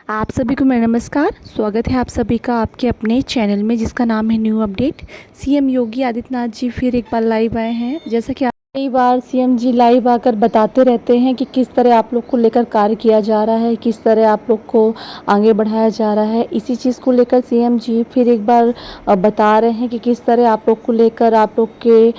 आप सभी को मेरा नमस्कार। स्वागत है आप सभी का आपके अपने चैनल में जिसका नाम है new update. CM Yogi Adityanath ji फिर एक बार लाइव आए हैं। जैसा कि कई बार सीएम जी लाइव आकर बताते रहते हैं कि किस तरह आप लोग को लेकर कार्य किया जा रहा है, किस तरह आप लोग को आगे बढ़ाया जा रहा है। इसी चीज़ को लेकर सीएम जी फिर एक बार बता रहे हैं कि किस तरह आप लोग को लेकर, आप लोग के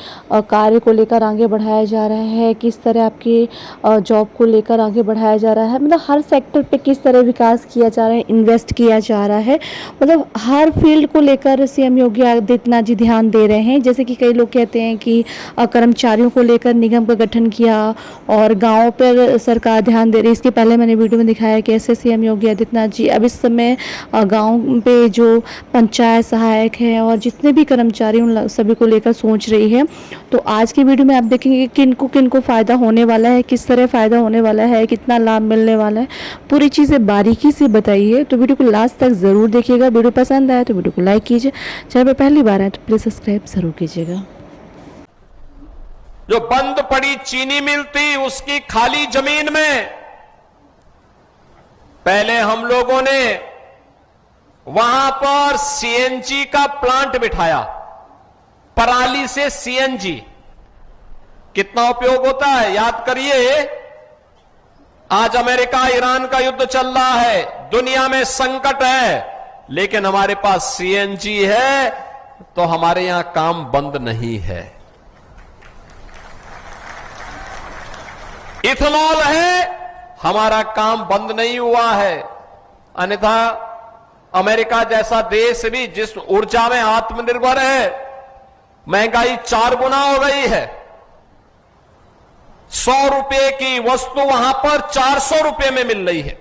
कार्य को लेकर आगे बढ़ाया जा रहा है, किस तरह आपके जॉब को लेकर आगे बढ़ाया जा रहा है। मतलब हर सेक्टर पे किस तरह विकास किया जा रहा है, इन्वेस्ट किया जा रहा है। मतलब हर फील्ड को लेकर सीएम योगी आदित्यनाथ जी ध्यान दे रहे हैं। जैसे कि कई लोग कहते हैं कि कर्मचारियों को लेकर निगम का गठन किया और गाँव पर सरकार ध्यान दे रही है। इसके पहले मैंने वीडियो में दिखाया कि ऐसे सीएम योगी आदित्यनाथ जी अब इस समय गाँव पे जो पंचायत सहायक है और जितने भी कर्मचारी उन सभी को लेकर सोच रही है। तो आज की वीडियो में आप देखेंगे कि किनको फ़ायदा होने वाला है, किस तरह फ़ायदा होने वाला है, कितना लाभ मिलने वाला है, पूरी चीज़ें बारीकी से बताई है। तो वीडियो को लास्ट तक ज़रूर देखिएगा। वीडियो पसंद आए तो वीडियो को लाइक कीजिए। चैनल पर पहली बार आए तो प्लीज़ सब्सक्राइब ज़रूर कीजिएगा। जो बंद पड़ी चीनी मिल थी उसकी खाली जमीन में पहले हम लोगों ने वहां पर सीएनजी का प्लांट बिठाया। पराली से सीएनजी कितना उपयोग होता है याद करिए। आज अमेरिका ईरान का युद्ध चल रहा है, दुनिया में संकट है, लेकिन हमारे पास सीएनजी है तो हमारे यहां काम बंद नहीं है। इथेनॉल है, हमारा काम बंद नहीं हुआ है। अन्यथा अमेरिका जैसा देश भी जिस ऊर्जा में आत्मनिर्भर है, महंगाई 4 गुना हो गई है। 100 रुपए की वस्तु वहां पर 400 रुपए में मिल रही है।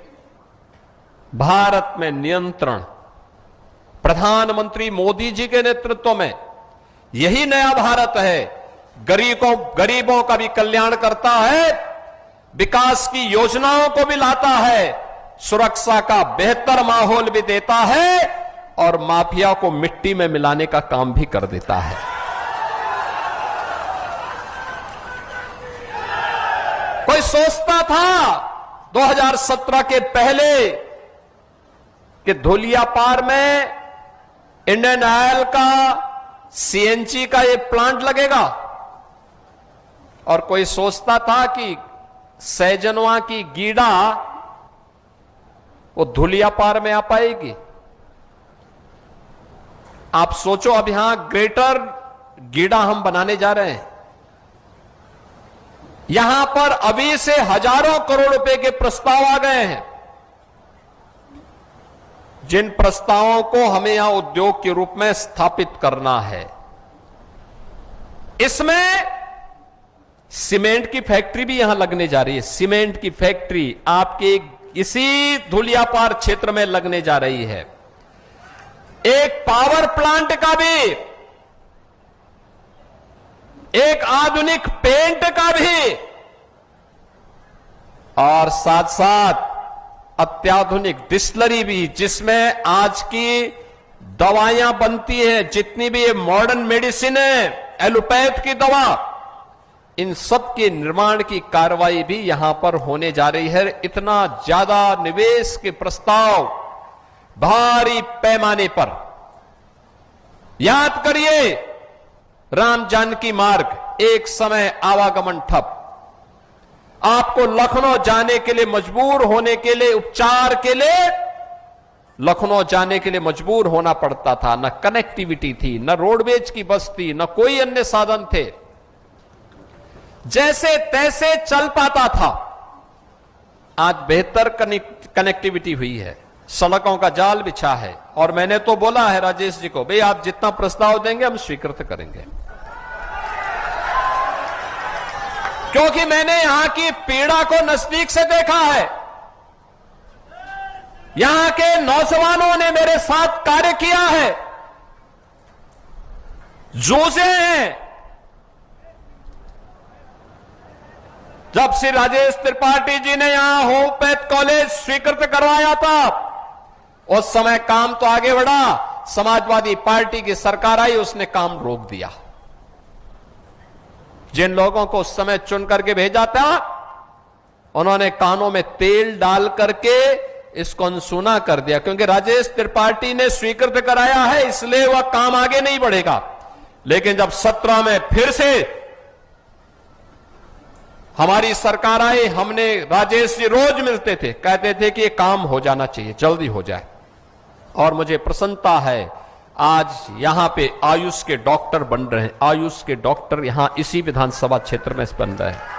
भारत में नियंत्रण प्रधानमंत्री मोदी जी के नेतृत्व में, यही नया भारत है। गरीबों का भी कल्याण करता है, विकास की योजनाओं को भी लाता है, सुरक्षा का बेहतर माहौल भी देता है और माफिया को मिट्टी में मिलाने का काम भी कर देता है। कोई सोचता था 2017 के पहले कि धुलियापार में इंडियन ऑयल का सीएनजी का ये प्लांट लगेगा, और कोई सोचता था कि सहजनवा की गीड़ा वो धुलियापार में आ पाएगी। आप सोचो, अब यहां ग्रेटर गीड़ा हम बनाने जा रहे हैं। यहां पर अभी से हजारों करोड़ रुपए के प्रस्ताव आ गए हैं, जिन प्रस्तावों को हमें यहां उद्योग के रूप में स्थापित करना है। इसमें सीमेंट की फैक्ट्री भी यहां लगने जा रही है। सीमेंट की फैक्ट्री आपके इसी धुलियापार क्षेत्र में लगने जा रही है। एक पावर प्लांट का भी, एक आधुनिक पेंट का भी, और साथ साथ अत्याधुनिक डिस्टिलरी भी, जिसमें आज की दवाइयां बनती हैं, जितनी भी ये मॉडर्न मेडिसिन है, एलोपैथ की दवा, इन सब के निर्माण की कार्रवाई भी यहां पर होने जा रही है। इतना ज्यादा निवेश के प्रस्ताव भारी पैमाने पर। याद करिए, राम जानकी मार्ग एक समय आवागमन ठप। आपको लखनऊ जाने के लिए मजबूर होने के लिए, उपचार के लिए लखनऊ जाने के लिए मजबूर होना पड़ता था। न कनेक्टिविटी थी, न रोडवेज की बस थी, न कोई अन्य साधन थे। जैसे तैसे चल पाता था। आज बेहतर कनेक्टिविटी हुई है, सड़कों का जाल बिछा है, और मैंने तो बोला है राजेश जी को, भाई आप जितना प्रस्ताव देंगे हम स्वीकृत करेंगे, क्योंकि मैंने यहां की पीड़ा को नजदीक से देखा है। यहां के नौजवानों ने मेरे साथ कार्य किया है, जूझे हैं। जब श्री राजेश त्रिपाठी जी ने यहां होम्योपैथ कॉलेज स्वीकृत करवाया था, उस समय काम तो आगे बढ़ा, समाजवादी पार्टी की सरकार आई, उसने काम रोक दिया। जिन लोगों को उस समय चुन करके भेजा था, उन्होंने कानों में तेल डाल करके इसको अनसुना कर दिया, क्योंकि राजेश त्रिपाठी ने स्वीकृत कराया है, इसलिए वह काम आगे नहीं बढ़ेगा। लेकिन जब 17 में फिर से हमारी सरकार आई, हमने राजेश जी रोज मिलते थे, कहते थे कि ये काम हो जाना चाहिए, जल्दी हो जाए। और मुझे प्रसन्नता है आज यहां पे आयुष के डॉक्टर बन रहे हैं। आयुष के डॉक्टर यहां इसी विधानसभा क्षेत्र में बन रहे हैं।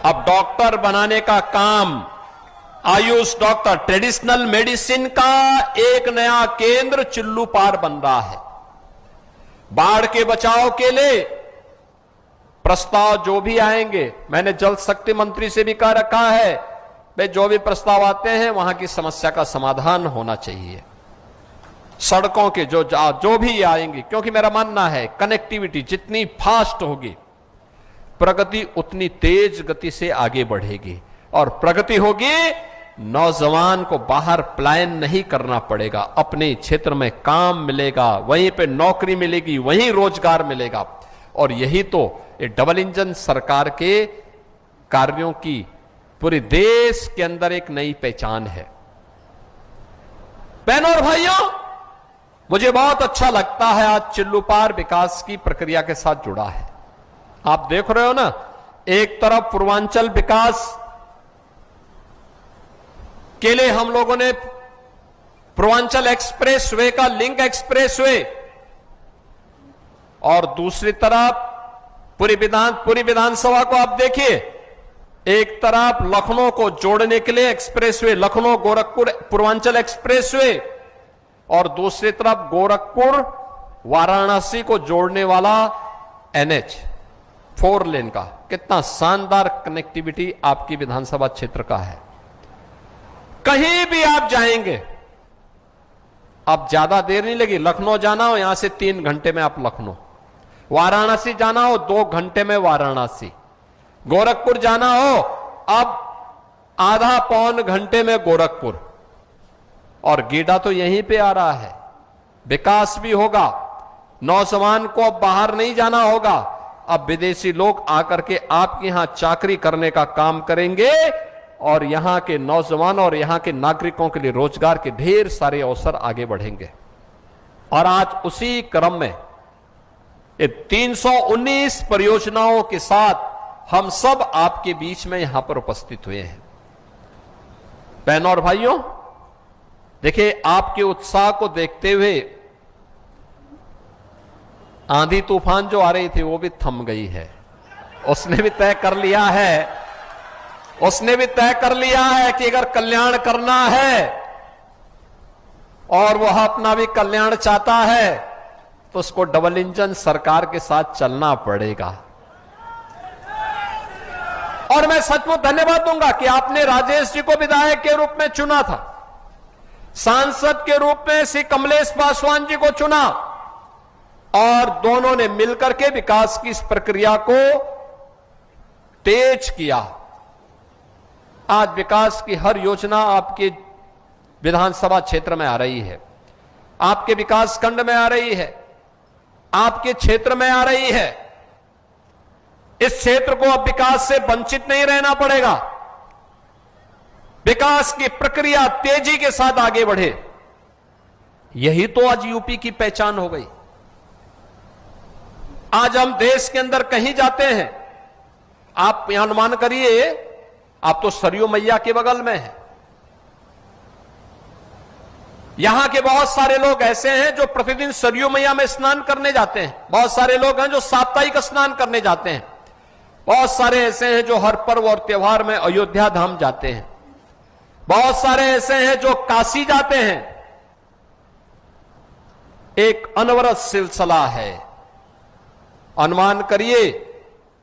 अब डॉक्टर बनाने का काम, आयुष डॉक्टर, ट्रेडिशनल मेडिसिन का एक नया केंद्र चिल्लू पार बन रहा है। बाढ़ के बचाव के लिए प्रस्ताव जो भी आएंगे, मैंने जल शक्ति मंत्री से भी कह रखा है, भाई जो भी प्रस्ताव आते हैं वहां की समस्या का समाधान होना चाहिए। सड़कों के जो भी आएंगे, क्योंकि मेरा मानना है कनेक्टिविटी जितनी फास्ट होगी, प्रगति उतनी तेज गति से आगे बढ़ेगी। और प्रगति होगी, नौजवान को बाहर पलायन नहीं करना पड़ेगा, अपने क्षेत्र में काम मिलेगा, वहीं पे नौकरी मिलेगी, वहीं रोजगार मिलेगा। और यही तो ये डबल इंजन सरकार के कार्यों की पूरे देश के अंदर एक नई पहचान है। बहनों और भाइयों, मुझे बहुत अच्छा लगता है आज चिल्लू पार विकास की प्रक्रिया के साथ जुड़ा है। आप देख रहे हो ना, एक तरफ पूर्वांचल विकास के लिए हम लोगों ने पूर्वांचल एक्सप्रेस वे का लिंक एक्सप्रेस वे, और दूसरी तरफ पूरी विधानसभा को आप देखिए, एक तरफ लखनऊ को जोड़ने के लिए एक्सप्रेसवे, लखनऊ गोरखपुर पूर्वांचल एक्सप्रेसवे, और दूसरी तरफ गोरखपुर वाराणसी को जोड़ने वाला NH 4 लेन का। कितना शानदार कनेक्टिविटी आपकी विधानसभा क्षेत्र का है। कहीं भी आप जाएंगे, अब ज्यादा देर नहीं लगी। लखनऊ जाना हो, यहां से 3 घंटे में आप लखनऊ, वाराणसी जाना हो 2 घंटे में वाराणसी, गोरखपुर जाना हो अब आधा पौन घंटे में गोरखपुर। और गीडा तो यहीं पे आ रहा है। विकास भी होगा, नौजवान को अब बाहर नहीं जाना होगा, अब विदेशी लोग आकर के आपके यहां चाकरी करने का काम करेंगे, और यहां के नौजवान और यहां के नागरिकों के लिए रोजगार के ढेर सारे अवसर आगे बढ़ेंगे। और आज उसी क्रम में 319 परियोजनाओं के साथ हम सब आपके बीच में यहां पर उपस्थित हुए हैं। बहनों और भाइयों, देखिए, आपके उत्साह को देखते हुए आंधी तूफान जो आ रही थी वो भी थम गई है। उसने भी तय कर लिया है कि अगर कल्याण करना है और वह अपना भी कल्याण चाहता है तो उसको डबल इंजन सरकार के साथ चलना पड़ेगा। और मैं सचमुच धन्यवाद दूंगा कि आपने राजेश जी को विधायक के रूप में चुना था, सांसद के रूप में श्री कमलेश पासवान जी को चुना, और दोनों ने मिलकर के विकास की इस प्रक्रिया को तेज किया। आज विकास की हर योजना आपके विधानसभा क्षेत्र में आ रही है, आपके विकास खंड में आ रही है, आपके क्षेत्र में आ रही है। इस क्षेत्र को अब विकास से वंचित नहीं रहना पड़ेगा। विकास की प्रक्रिया तेजी के साथ आगे बढ़े, यही तो आज यूपी की पहचान हो गई। आज हम देश के अंदर कहीं जाते हैं, आप यहां अनुमान करिए, आप तो सरयू मैया के बगल में हैं। यहां के बहुत सारे लोग ऐसे हैं जो प्रतिदिन सरयू मैया में स्नान करने जाते हैं, बहुत सारे लोग हैं जो साप्ताहिक स्नान करने जाते हैं, बहुत सारे ऐसे हैं जो हर पर्व और त्योहार में अयोध्या धाम जाते हैं, बहुत सारे ऐसे हैं जो काशी जाते हैं। एक अनवरत सिलसिला है। अनुमान करिए,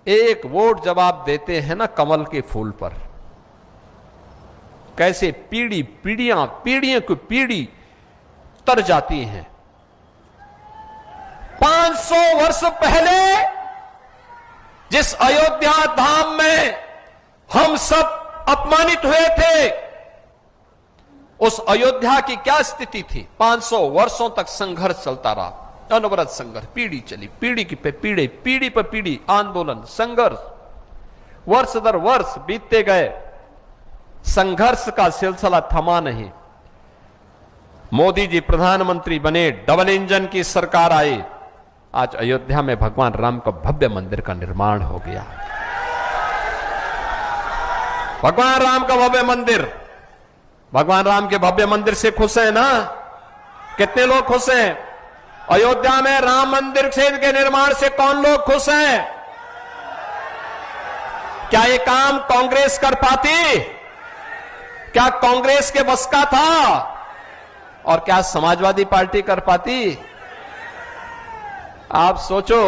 एक वोट जब आप देते हैं ना कमल के फूल पर, कैसे पीढ़ियां की पीढ़ी तर जाती हैं। 500 वर्ष पहले जिस अयोध्या धाम में हम सब अपमानित हुए थे, उस अयोध्या की क्या स्थिति थी? 500 वर्षों तक संघर्ष चलता रहा, अनवरत संघर्ष, पीढ़ी चली, पीढ़ी पे पीढ़ी पर पीढ़ी, आंदोलन, संघर्ष, वर्ष दर वर्ष बीतते गए। संघर्ष का सिलसिला थमा नहीं। मोदी जी प्रधानमंत्री बने, डबल इंजन की सरकार आई, आज अयोध्या में भगवान राम का भव्य मंदिर का निर्माण हो गया। भगवान राम का भव्य मंदिर, भगवान राम के भव्य मंदिर से खुश है ना? कितने लोग खुश हैं? अयोध्या में राम मंदिर के निर्माण से कौन लोग खुश हैं? क्या ये काम कांग्रेस कर पाती? क्या कांग्रेस के बस का था? और क्या समाजवादी पार्टी कर पाती? आप सोचो,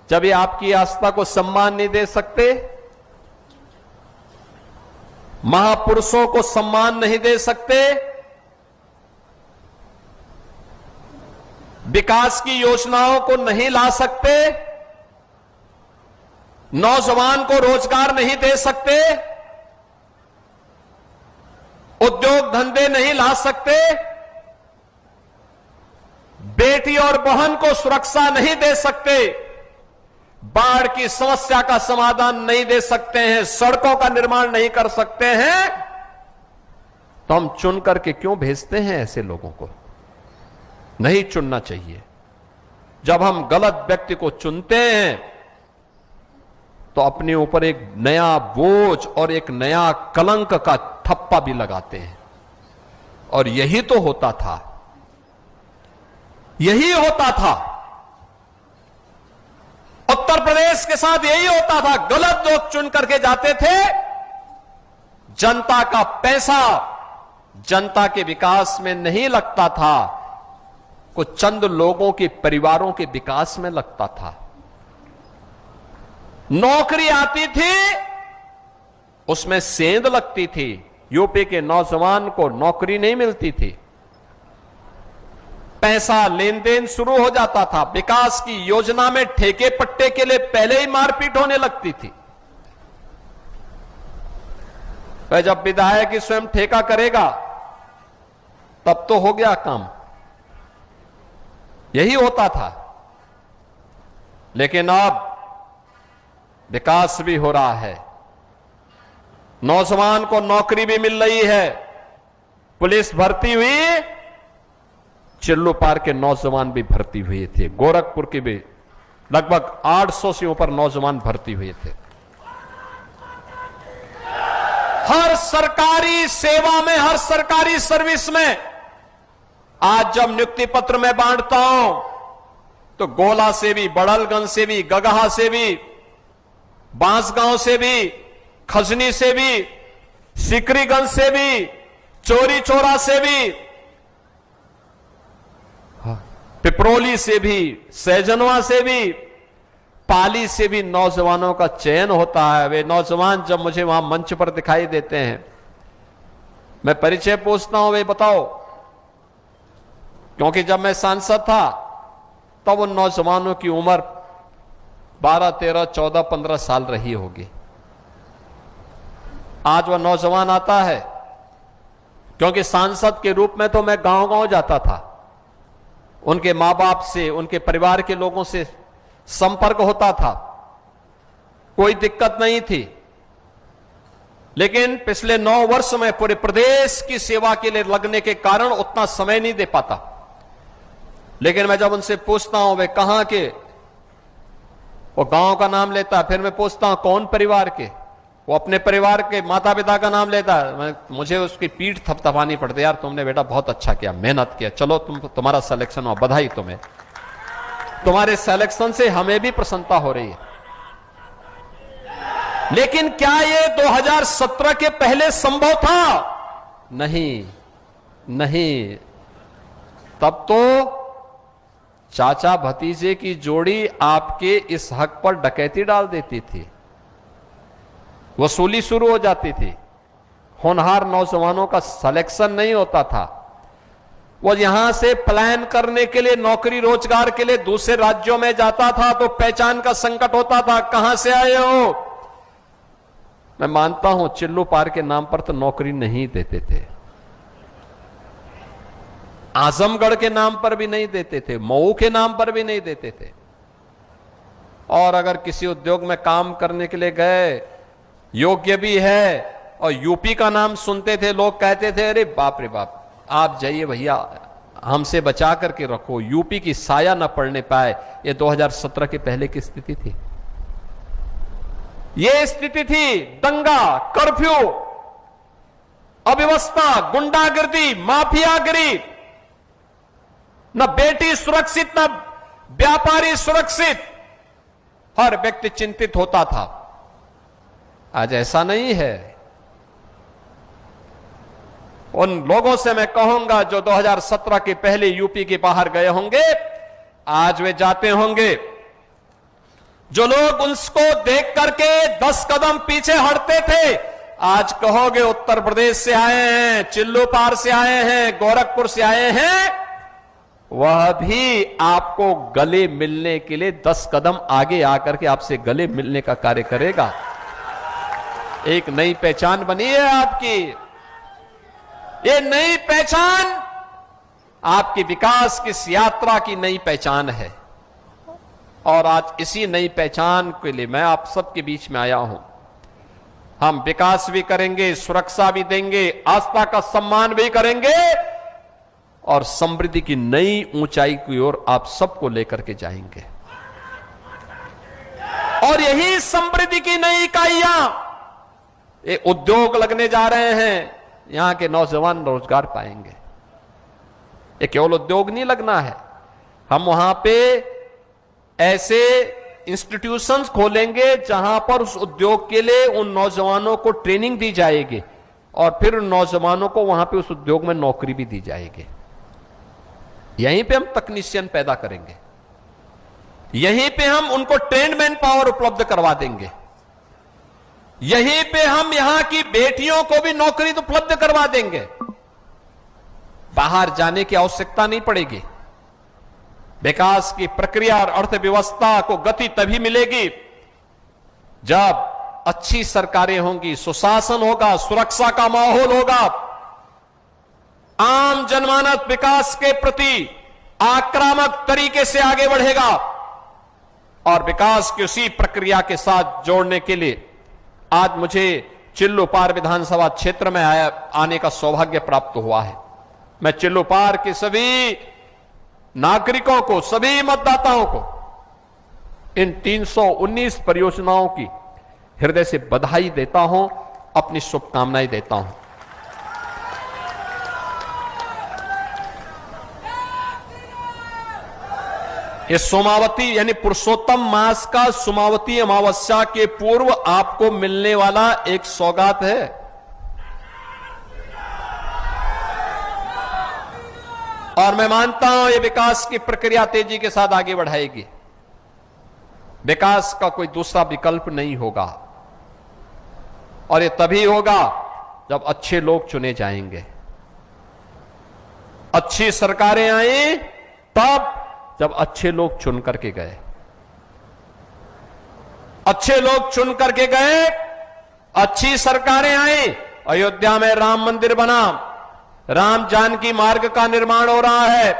जब ये आपकी आस्था को सम्मान नहीं दे सकते, महापुरुषों को सम्मान नहीं दे सकते, विकास की योजनाओं को नहीं ला सकते, नौजवान को रोजगार नहीं दे सकते, उद्योग धंधे नहीं ला सकते, बेटी और बहन को सुरक्षा नहीं दे सकते, बाढ़ की समस्या का समाधान नहीं दे सकते हैं, सड़कों का निर्माण नहीं कर सकते हैं, तो हम चुन करके क्यों भेजते हैं ऐसे लोगों को? नहीं चुनना चाहिए। जब हम गलत व्यक्ति को चुनते हैं तो अपने ऊपर एक नया बोझ और एक नया कलंक का ठप्पा भी लगाते हैं। और यही तो होता था, यही होता था उत्तर प्रदेश के साथ, यही होता था। गलत लोग चुन करके जाते थे, जनता का पैसा जनता के विकास में नहीं लगता था, कुछ चंद लोगों के परिवारों के विकास में लगता था। नौकरी आती थी, उसमें सेंध लगती थी। यूपी के नौजवान को नौकरी नहीं मिलती थी, पैसा लेन देन शुरू हो जाता था, विकास की योजना में ठेके पट्टे के लिए पहले ही मारपीट होने लगती थी। पर जब विधायक ही स्वयं ठेका करेगा तब तो हो गया काम। यही होता था। लेकिन अब विकास भी हो रहा है, नौजवान को नौकरी भी मिल रही है, पुलिस भर्ती हुई, चिल्लू पार के नौजवान भी भर्ती हुए थे, गोरखपुर के भी लगभग 800 से ऊपर नौजवान भर्ती हुए थे। हर सरकारी सेवा में, हर सरकारी सर्विस में आज जब नियुक्ति पत्र में बांटता हूं तो गोला से भी, बड़लगंज से भी, गगहा से भी, बांसगांव से भी, खजनी से भी, सिकरीगंज से भी, चोरी चौरा से भी, पिपरोली से भी, सहजनवा से भी, पाली से भी नौजवानों का चयन होता है। वे नौजवान जब मुझे वहां मंच पर दिखाई देते हैं, मैं परिचय पूछता हूं, वे बताओ, क्योंकि जब मैं सांसद था तब उन नौजवानों की उम्र 12, 13, 14, 15 साल रही होगी। आज वह नौजवान आता है, क्योंकि सांसद के रूप में तो मैं गांव-गांव जाता था, उनके मां बाप से, उनके परिवार के लोगों से संपर्क होता था, कोई दिक्कत नहीं थी। लेकिन पिछले 9 वर्ष में पूरे प्रदेश की सेवा के लिए लगने के कारण उतना समय नहीं दे पाता। लेकिन मैं जब उनसे पूछता हूं वे कहां के, वो गांव का नाम लेता है, फिर मैं पूछता हूं कौन परिवार के, वो अपने परिवार के माता पिता का नाम लेता है। मुझे उसकी पीठ थपथपानी पड़ती, यार तुमने बेटा बहुत अच्छा किया, मेहनत किया, चलो तुम्हारा सिलेक्शन हुआ, बधाई तुम्हें, तुम्हारे सिलेक्शन से हमें भी प्रसन्नता हो रही है। लेकिन क्या ये 2017 के पहले संभव था? नहीं, नहीं। तब तो चाचा भतीजे की जोड़ी आपके इस हक पर डकैती डाल देती थी, वसूली शुरू हो जाती थी, होनहार नौजवानों का सिलेक्शन नहीं होता था। वो यहां से प्लान करने के लिए, नौकरी रोजगार के लिए दूसरे राज्यों में जाता था तो पहचान का संकट होता था, कहां से आए हो। मैं मानता हूं चिल्लू पार के नाम पर तो नौकरी नहीं देते थे, आजमगढ़ के नाम पर भी नहीं देते थे, मऊ के नाम पर भी नहीं देते थे। और अगर किसी उद्योग में काम करने के लिए गए, योग्य भी है, और यूपी का नाम सुनते थे लोग कहते थे अरे बाप रे बाप, आप जाइए भैया, हमसे बचा करके रखो, यूपी की साया न पड़ने पाए। ये 2017 के पहले की स्थिति थी। ये स्थिति थी दंगा, कर्फ्यू, अव्यवस्था, गुंडागर्दी, माफियागिरी, न बेटी सुरक्षित, न व्यापारी सुरक्षित, हर व्यक्ति चिंतित होता था। आज ऐसा नहीं है। उन लोगों से मैं कहूंगा जो 2017 के पहले यूपी के बाहर गए होंगे, आज वे जाते होंगे। जो लोग उसको देख करके 10 कदम पीछे हटते थे, आज कहोगे उत्तर प्रदेश से आए हैं, चिल्लू पार से आए हैं, गोरखपुर से आए हैं, वह भी आपको गले मिलने के लिए 10 कदम आगे आकर के आपसे गले मिलने का कार्य करेगा। एक नई पहचान बनी है आपकी। ये नई पहचान आपकी विकास की इस यात्रा की नई पहचान है। और आज इसी नई पहचान के लिए मैं आप सबके बीच में आया हूं। हम विकास भी करेंगे, सुरक्षा भी देंगे, आस्था का सम्मान भी करेंगे और समृद्धि की नई ऊंचाई की ओर आप सबको लेकर के जाएंगे। और यही समृद्धि की नई इकाइयां, ये उद्योग लगने जा रहे हैं, यहां के नौजवान रोजगार पाएंगे। ये केवल उद्योग नहीं लगना है, हम वहां पे ऐसे इंस्टीट्यूशंस खोलेंगे जहां पर उस उद्योग के लिए उन नौजवानों को ट्रेनिंग दी जाएगी और फिर उन नौजवानों को वहां पे उस उद्योग में नौकरी भी दी जाएगी। यहीं पे हम तकनीशियन पैदा करेंगे, यहीं पे हम उनको ट्रेंड मैन पावर उपलब्ध करवा देंगे, यहीं पे हम यहां की बेटियों को भी नौकरी उपलब्ध करवा देंगे। बाहर जाने की आवश्यकता नहीं पड़ेगी। विकास की प्रक्रिया और अर्थव्यवस्था को गति तभी मिलेगी जब अच्छी सरकारें होंगी, सुशासन होगा, सुरक्षा का माहौल होगा, आम जनमानस विकास के प्रति आक्रामक तरीके से आगे बढ़ेगा। और विकास की उसी प्रक्रिया के साथ जोड़ने के लिए आज मुझे चिल्लू पार विधानसभा क्षेत्र में आने का सौभाग्य प्राप्त हुआ है। मैं चिल्लू पार के सभी नागरिकों को, सभी मतदाताओं को इन 319 परियोजनाओं की हृदय से बधाई देता हूं, अपनी शुभकामनाएं देता हूं। ये सोमावती यानी पुरुषोत्तम मास का सोमावती अमावस्या के पूर्व आपको मिलने वाला एक सौगात है। और मैं मानता हूं ये विकास की प्रक्रिया तेजी के साथ आगे बढ़ाएगी। विकास का कोई दूसरा विकल्प नहीं होगा और ये तभी होगा जब अच्छे लोग चुने जाएंगे, अच्छी सरकारें आई तब जब अच्छे लोग चुन करके गए। अच्छे लोग चुन करके गए, अच्छी सरकारें आई, अयोध्या में राम मंदिर बना, राम जानकी मार्ग का निर्माण हो रहा है,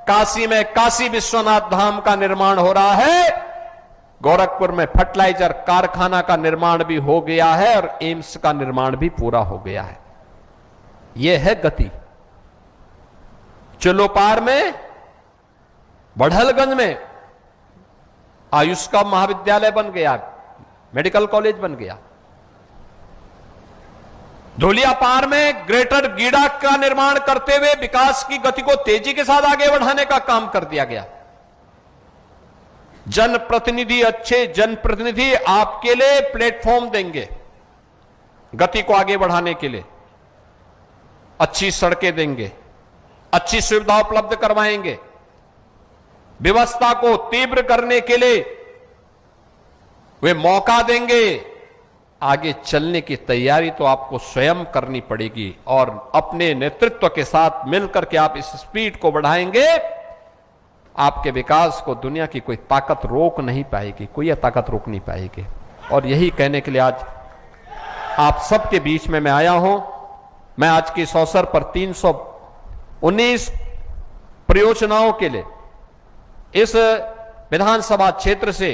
काशी में काशी विश्वनाथ धाम का निर्माण हो रहा है, गोरखपुर में फर्टिलाइजर कारखाना का निर्माण भी हो गया है और एम्स का निर्माण भी पूरा हो गया है। यह है गति। चिल्लोपार में, बढ़लगंज में आयुष का महाविद्यालय बन गया, मेडिकल कॉलेज बन गया। धौलियापार में ग्रेटर गीडा का निर्माण करते हुए विकास की गति को तेजी के साथ आगे बढ़ाने का काम कर दिया गया। जनप्रतिनिधि, अच्छे जनप्रतिनिधि आपके लिए प्लेटफॉर्म देंगे गति को आगे बढ़ाने के लिए, अच्छी सड़कें देंगे, अच्छी सुविधा उपलब्ध करवाएंगे, व्यवस्था को तीव्र करने के लिए वे मौका देंगे। आगे चलने की तैयारी तो आपको स्वयं करनी पड़ेगी और अपने नेतृत्व के साथ मिलकर के आप इस स्पीड को बढ़ाएंगे। आपके विकास को दुनिया की कोई ताकत रोक नहीं पाएगी, कोई ताकत रोक नहीं पाएगी। और यही कहने के लिए आज आप सबके बीच में मैं आया हूं। मैं आज के इस अवसर पर 319 परियोजनाओं के लिए इस विधानसभा क्षेत्र से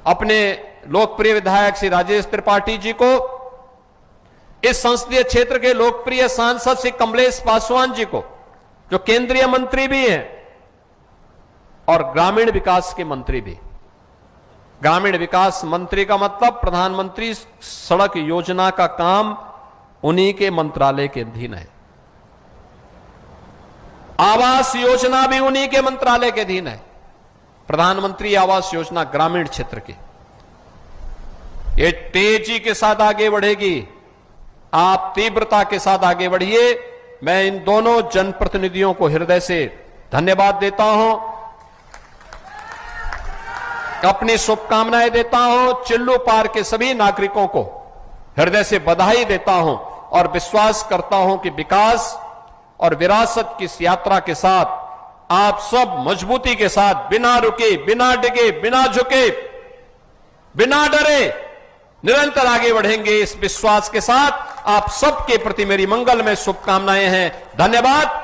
अपने लोकप्रिय विधायक श्री राजेश त्रिपाठी जी को इस संसदीय क्षेत्र के लोकप्रिय सांसद श्री कमलेश पासवान जी को, जो केंद्रीय मंत्री भी हैं और ग्रामीण विकास के मंत्री भी। ग्रामीण विकास मंत्री का मतलब प्रधानमंत्री सड़क योजना का काम उन्हीं के मंत्रालय के अधीन है। आवास योजना भी उन्हीं के मंत्रालय के अधीन है। प्रधानमंत्री आवास योजना ग्रामीण क्षेत्र की, ये तेजी के साथ आगे बढ़ेगी। आप तीव्रता के साथ आगे बढ़िए। मैं इन दोनों जनप्रतिनिधियों को हृदय से धन्यवाद देता हूं, अपनी शुभकामनाएं देता हूं। चिल्लू पार के सभी नागरिकों को हृदय से बधाई देता हूं और विश्वास करता हूं कि विकास और विरासत की इस यात्रा के साथ आप सब मजबूती के साथ, बिना रुके, बिना डिगे, बिना झुके, बिना डरे निरंतर आगे बढ़ेंगे। इस विश्वास के साथ आप सबके प्रति मेरी मंगलमय शुभकामनाएं हैं। धन्यवाद।